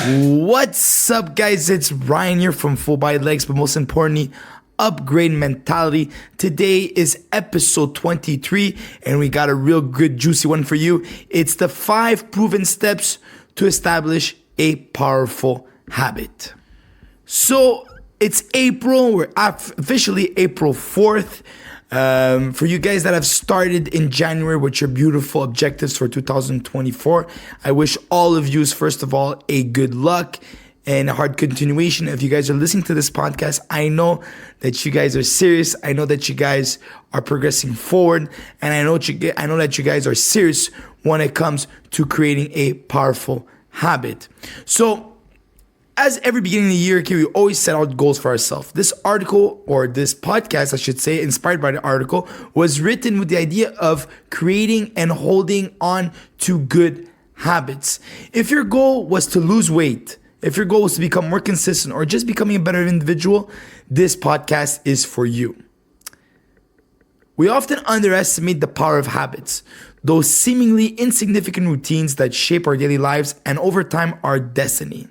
What's up, guys? It's Ryan here from Full Body Legs, but most importantly, Upgrade Mentality. Today is episode 23, and we got a real good, juicy one for you. It's the 5 proven steps to establish a powerful habit. So it's April. We're officially April 4th. For you guys that have started in January with your beautiful objectives for 2024, I wish all of you, first of all, a good luck and a hard continuation. If you guys are listening to this podcast, I know that you guys are serious. I know that you guys are progressing forward, and I know that you guys are serious when it comes to creating a powerful habit. So, as every beginning of the year, we always set out goals for ourselves. This article, or this podcast, I should say, inspired by the article, was written with the idea of creating and holding on to good habits. If your goal was to lose weight, if your goal was to become more consistent, or just becoming a better individual, this podcast is for you. We often underestimate the power of habits, those seemingly insignificant routines that shape our daily lives and over time our destiny.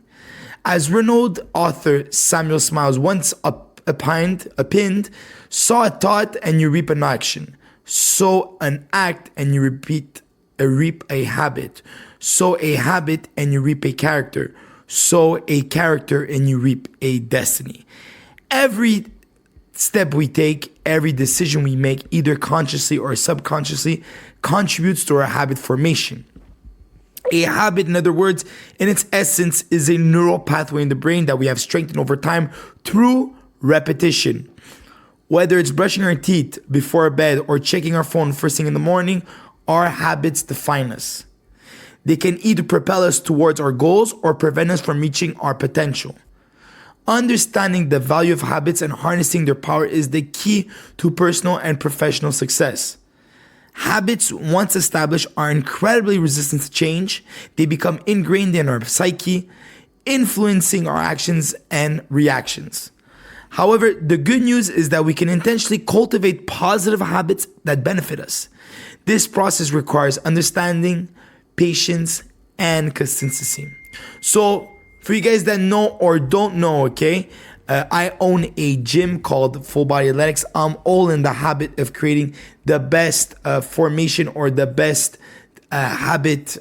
As renowned author Samuel Smiles once opined, sow a thought and you reap an action. Sow an act and you reap a habit. Sow a habit and you reap a character. Sow a character and you reap a destiny. Every step we take, every decision we make, either consciously or subconsciously, contributes to our habit formation. A habit, in other words, in its essence, is a neural pathway in the brain that we have strengthened over time through repetition. Whether it's brushing our teeth before bed or checking our phone first thing in the morning, our habits define us. They can either propel us towards our goals or prevent us from reaching our potential. Understanding the value of habits and harnessing their power is the key to personal and professional success. Habits, once established, are incredibly resistant to change. They become ingrained in our psyche, influencing our actions and reactions. However, the good news is that we can intentionally cultivate positive habits that benefit us. This process requires understanding, patience, and consistency. So, for you guys that know or don't know, I own a gym called Full Body Athletics. I'm all in the habit of creating the best formation or the best habit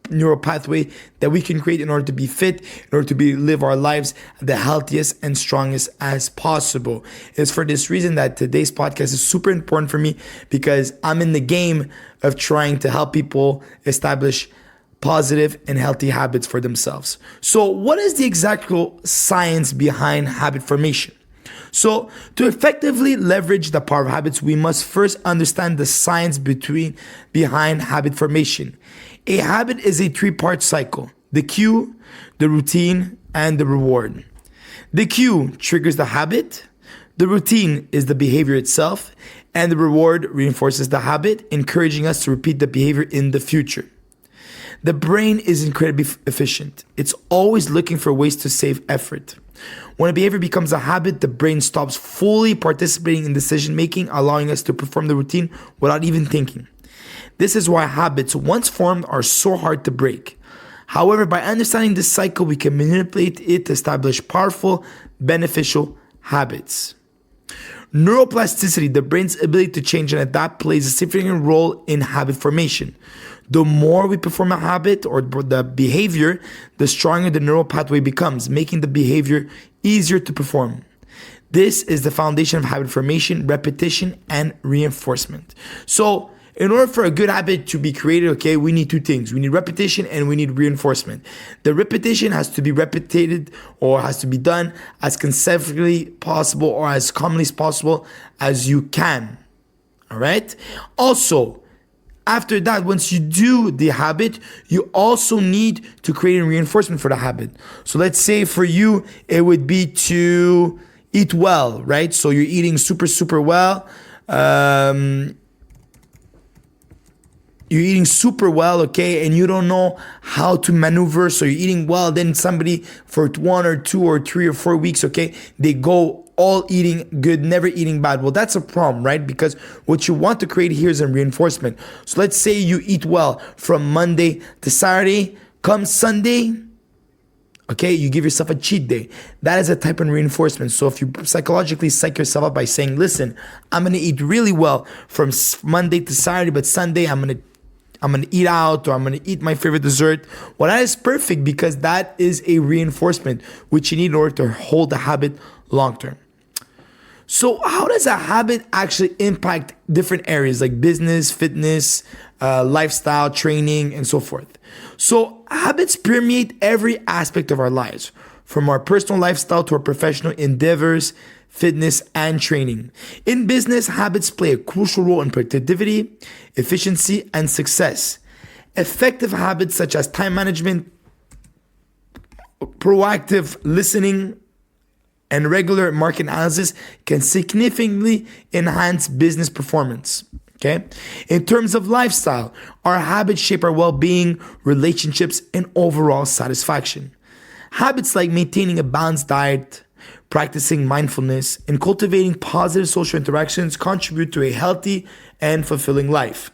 neural pathway that we can create in order to be fit, in order to live our lives the healthiest and strongest as possible. It's for this reason that today's podcast is super important for me, because I'm in the game of trying to help people establish positive and healthy habits for themselves. So what is the exact science behind habit formation? So to effectively leverage the power of habits, we must first understand the science behind habit formation. A habit is a 3-part cycle: the cue, the routine, and the reward. The cue triggers the habit, the routine is the behavior itself, and the reward reinforces the habit, encouraging us to repeat the behavior in the future. The brain is incredibly efficient. It's always looking for ways to save effort. When a behavior becomes a habit, the brain stops fully participating in decision making, allowing us to perform the routine without even thinking. This is why habits, once formed, are so hard to break. However, by understanding this cycle, we can manipulate it to establish powerful, beneficial habits. Neuroplasticity, the brain's ability to change and adapt, plays a significant role in habit formation. The more we perform a habit or the behavior, the stronger the neural pathway becomes, making the behavior easier to perform. This is the foundation of habit formation, repetition, and reinforcement. So, in order for a good habit to be created, we need 2 things. We need repetition and we need reinforcement. The repetition has to be repeated or has to be done as consecutively possible or as commonly as possible as you can. All right? Also, after that, once you do the habit, you also need to create a reinforcement for the habit. So let's say for you, it would be to eat well, right? So you're eating super well. You're eating super well, and you don't know how to maneuver. So you're eating well, then somebody for 1 or 2 or 3 or 4 weeks, they go all eating good, never eating bad. Well, that's a problem, right? Because what you want to create here is a reinforcement. So let's say you eat well from Monday to Saturday. Come Sunday, okay, you give yourself a cheat day. That is a type of reinforcement. So if you psychologically psych yourself up by saying, listen, I'm going to eat really well from Monday to Saturday, but Sunday I'm going to eat out, or I'm going to eat my favorite dessert. Well, that is perfect, because that is a reinforcement which you need in order to hold the habit long term. So how does a habit actually impact different areas like business, fitness, lifestyle, training, and so forth? So habits permeate every aspect of our lives, from our personal lifestyle to our professional endeavors, fitness, and training. In business, habits play a crucial role in productivity, efficiency, and success. Effective habits such as time management, proactive listening, and regular market analysis can significantly enhance business performance. Okay? In terms of lifestyle, our habits shape our well-being, relationships, and overall satisfaction. Habits like maintaining a balanced diet, practicing mindfulness, and cultivating positive social interactions contribute to a healthy and fulfilling life.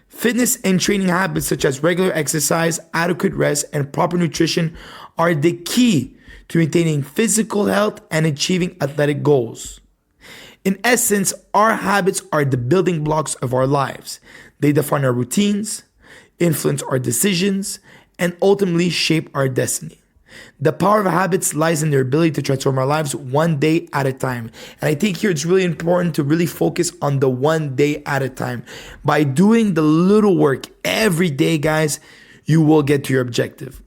Fitness and training habits such as regular exercise, adequate rest, and proper nutrition are the key to maintaining physical health and achieving athletic goals. In essence, our habits are the building blocks of our lives. They define our routines, influence our decisions, and ultimately shape our destiny. The power of habits lies in their ability to transform our lives one day at a time. And I think here it's really important to really focus on the one day at a time. By doing the little work every day, guys, you will get to your objective.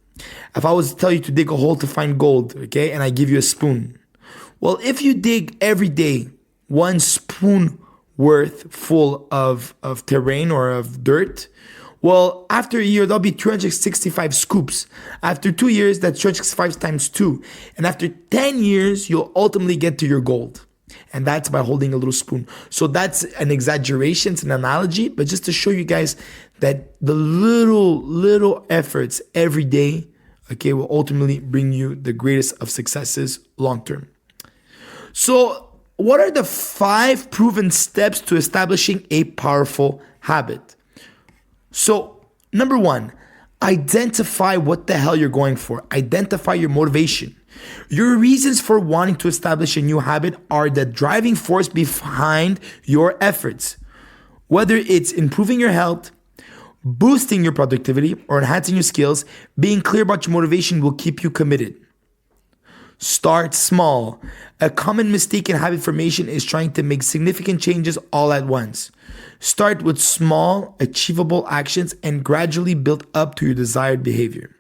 If I was to tell you to dig a hole to find gold, okay, and I give you a spoon. Well, if you dig every day 1 spoon worth full of terrain or of dirt, well, after a year, there'll be 365 scoops. After 2 years, that's 365 times 2. And after 10 years, you'll ultimately get to your gold. And that's by holding a little spoon. So that's an exaggeration, it's an analogy, but just to show you guys that the little efforts every day, okay, will ultimately bring you the greatest of successes long term. So what are the 5 proven steps to establishing a powerful habit? So, number 1, identify what the hell you're going for. Identify your motivation. Your reasons for wanting to establish a new habit are the driving force behind your efforts. Whether it's improving your health, boosting your productivity, or enhancing your skills, being clear about your motivation will keep you committed. Start small. A common mistake in habit formation is trying to make significant changes all at once. Start with small, achievable actions and gradually build up to your desired behavior.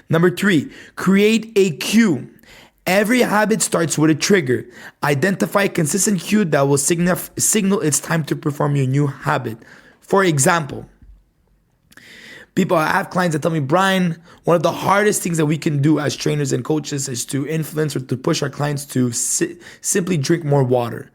Number 3, create a cue. Every habit starts with a trigger. Identify a consistent cue that will signal it's time to perform your new habit. For example, I have clients that tell me, Brian, one of the hardest things that we can do as trainers and coaches is to influence or to push our clients to simply drink more water.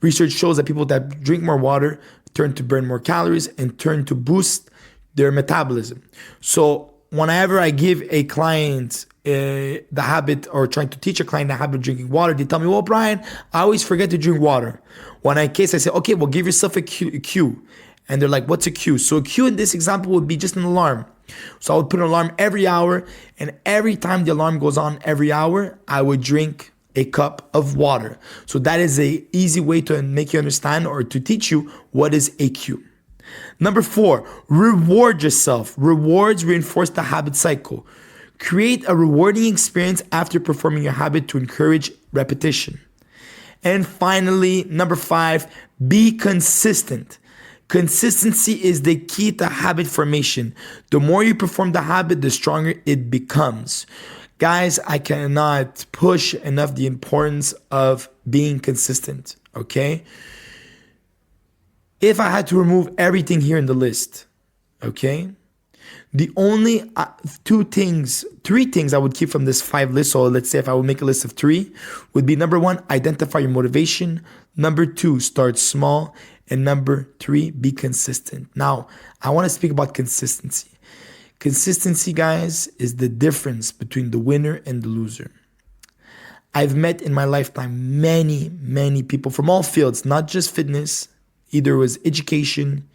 Research shows that people that drink more water turn to burn more calories and turn to boost their metabolism. So whenever I give a client the habit, or trying to teach a client the habit of drinking water, they tell me, well, Brian, I always forget to drink water. I say, okay, well, give yourself a cue. And they're like, what's a cue? So a cue in this example would be just an alarm. So I would put an alarm every hour, and every time the alarm goes on every hour, I would drink a cup of water. So that is an easy way to make you understand or to teach you what is a cue. Number 4, reward yourself. Rewards reinforce the habit cycle. Create a rewarding experience after performing your habit to encourage repetition. And finally, number 5, be consistent. Consistency is the key to habit formation. The more you perform the habit, the stronger it becomes. Guys, I cannot push enough the importance of being consistent, okay? If I had to remove everything here in the list, okay? The only 3 things I would keep from this 5 list, so let's say if I would make a list of 3, would be number 1, identify your motivation. Number 2, start small. And number 3, be consistent. Now, I want to speak about consistency. Consistency, guys, is the difference between the winner and the loser. I've met in my lifetime many people from all fields, not just fitness. Either it was education,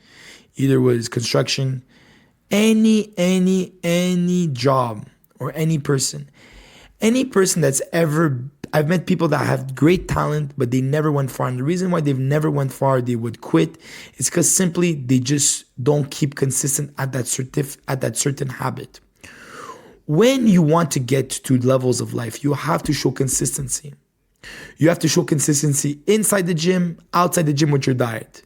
either it was construction, any job or any person that's ever, I've met people that have great talent, but they never went far. And the reason why they've never went far, they would quit, is because simply they just don't keep consistent at that certain habit. When you want to get to levels of life, you have to show consistency. You have to show consistency inside the gym, outside the gym with your diet.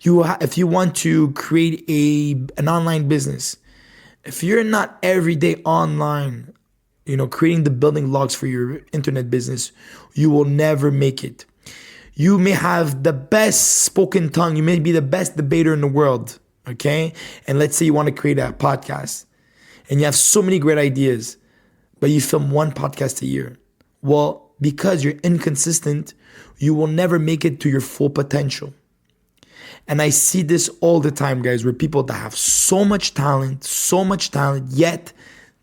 If you want to create an online business, if you're not every day online, creating the building blocks for your internet business, you will never make it. You may have the best spoken tongue. You may be the best debater in the world, okay? And let's say you want to create a podcast and you have so many great ideas, but you film one podcast a year. Well, because you're inconsistent, you will never make it to your full potential. And I see this all the time, guys, where people that have so much talent, yet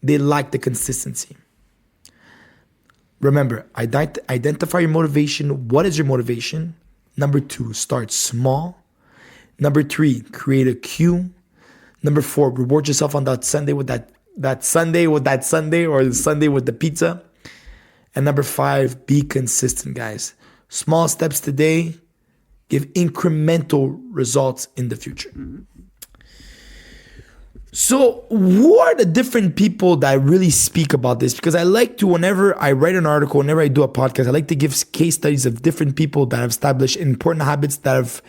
they lack the consistency. Remember, identify your motivation. What is your motivation? Number 2, start small. Number 3, create a cue. Number 4, reward yourself on that Sunday with that Sunday or the Sunday with the pizza. And number 5, be consistent, guys. Small steps today give incremental results in the future. So who are the different people that really speak about this? Because I like to, whenever I write an article, whenever I do a podcast, I like to give case studies of different people that have established important habits that have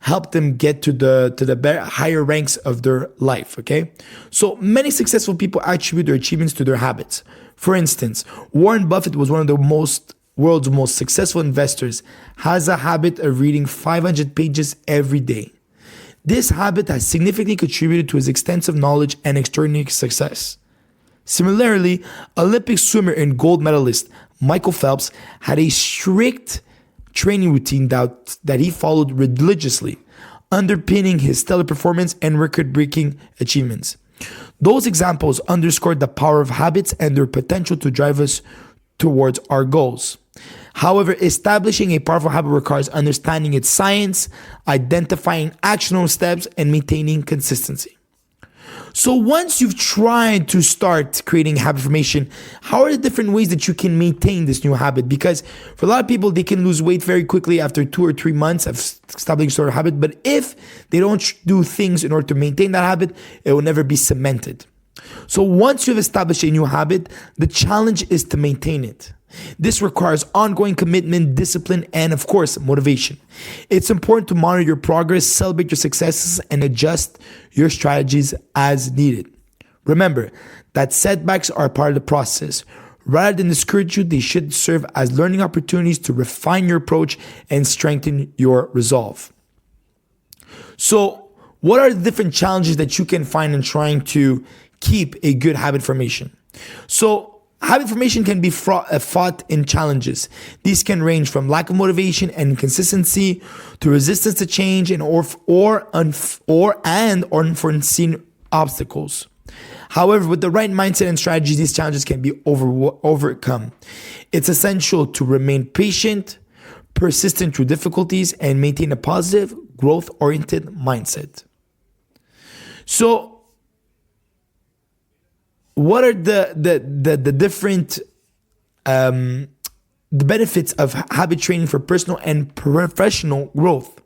helped them get to the higher ranks of their life, okay? So many successful people attribute their achievements to their habits. For instance, Warren Buffett was one of the world's most successful investors, has a habit of reading 500 pages every day. This habit has significantly contributed to his extensive knowledge and extraordinary success. Similarly, Olympic swimmer and gold medalist Michael Phelps had a strict training routine that he followed religiously, underpinning his stellar performance and record-breaking achievements. Those examples underscore the power of habits and their potential to drive us towards our goals. However, establishing a powerful habit requires understanding its science, identifying actionable steps, and maintaining consistency. So once you've tried to start creating habit formation, how are the different ways that you can maintain this new habit? Because for a lot of people, they can lose weight very quickly after 2 or 3 months of establishing sort of habit. But if they don't do things in order to maintain that habit, it will never be cemented. So once you've established a new habit, the challenge is to maintain it. This requires ongoing commitment, discipline, and of course, motivation. It's important to monitor your progress, celebrate your successes, and adjust your strategies as needed. Remember that setbacks are part of the process. Rather than discourage you, they should serve as learning opportunities to refine your approach and strengthen your resolve. So, what are the different challenges that you can find in trying to keep a good habit formation? So, habit formation can be fought in challenges. These can range from lack of motivation and inconsistency to resistance to change and unforeseen obstacles. However, with the right mindset and strategies, these challenges can be overcome. It's essential to remain patient, persistent through difficulties, and maintain a positive, growth-oriented mindset. So, what are the different the benefits of habit training for personal and professional growth?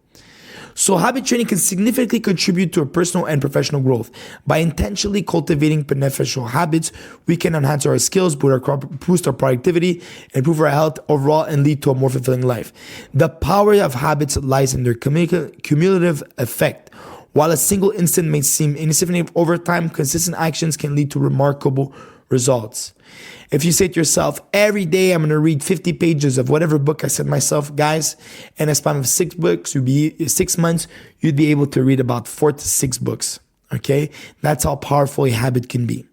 So habit training can significantly contribute to a personal and professional growth. By intentionally cultivating beneficial habits, we can enhance our skills, boost our productivity, improve our health overall, and lead to a more fulfilling life. The power of habits lies in their cumulative effect. While a single instant may seem insignificant, over time, consistent actions can lead to remarkable results. If you say to yourself, every day I'm going to read 50 pages of whatever book I set myself, guys, in a span of 6 months, you'd be able to read about 4 to 6 books. Okay? That's how powerful a habit can be.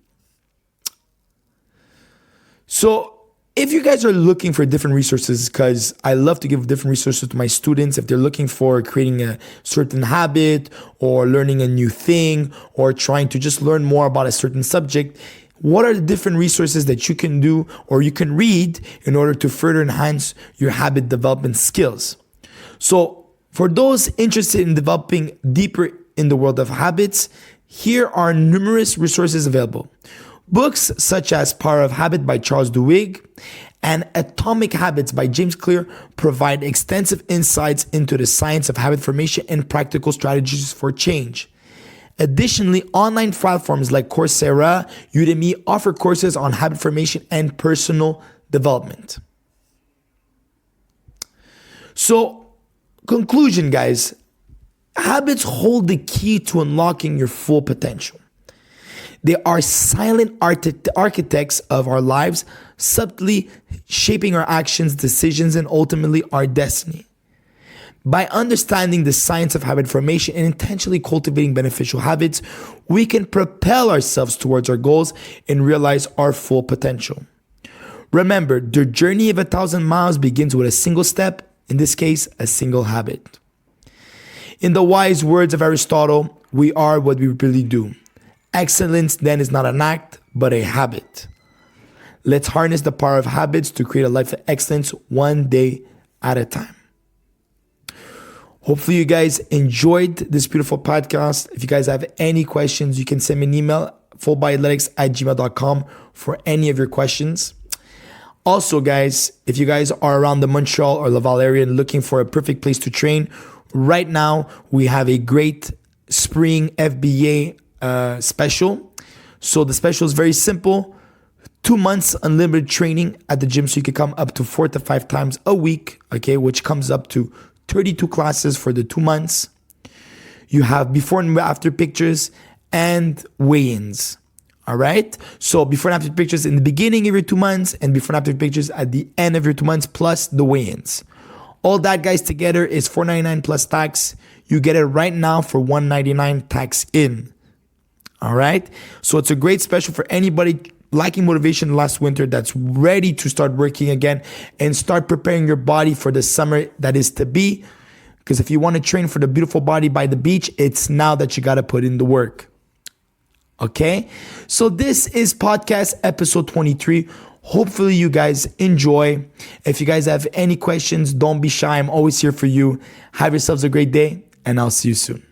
So, if you guys are looking for different resources, because I love to give different resources to my students, if they're looking for creating a certain habit or learning a new thing or trying to just learn more about a certain subject, what are the different resources that you can do or you can read in order to further enhance your habit development skills? So for those interested in developing deeper in the world of habits, Here are numerous resources available. Books such as Power of Habit by Charles Duhigg and Atomic Habits by James Clear provide extensive insights into the science of habit formation and practical strategies for change. Additionally, online platforms like Coursera, Udemy offer courses on habit formation and personal development. So, conclusion, guys, habits hold the key to unlocking your full potential. They are silent architects of our lives, subtly shaping our actions, decisions, and ultimately our destiny. By understanding the science of habit formation and intentionally cultivating beneficial habits, we can propel ourselves towards our goals and realize our full potential. Remember, the journey of 1,000 miles begins with a single step, in this case, a single habit. In the wise words of Aristotle, we are what we really do. Excellence then is not an act, but a habit. Let's harness the power of habits to create a life of excellence one day at a time. Hopefully you guys enjoyed this beautiful podcast. If you guys have any questions, you can send me an email, fullbodyathletics@gmail.com for any of your questions. Also, guys, if you guys are around the Montreal or Laval area and looking for a perfect place to train, right now we have a great spring FBA special. So the special is very simple. 2 months unlimited training at the gym, so you can come up to 4 to 5 times a week, okay, which comes up to 32 classes for the 2 months. You have before and after pictures and weigh-ins. All right. So before and after pictures in the beginning of your 2 months and before and after pictures at the end of your 2 months plus the weigh-ins. All that, guys, together is $499 plus tax. You get it right now for $199 tax in. All right. So it's a great special for anybody lacking motivation last winter that's ready to start working again and start preparing your body for the summer that is to be. Because if you want to train for the beautiful body by the beach, it's now that you got to put in the work. Okay. So this is podcast episode 23. Hopefully you guys enjoy. If you guys have any questions, don't be shy. I'm always here for you. Have yourselves a great day and I'll see you soon.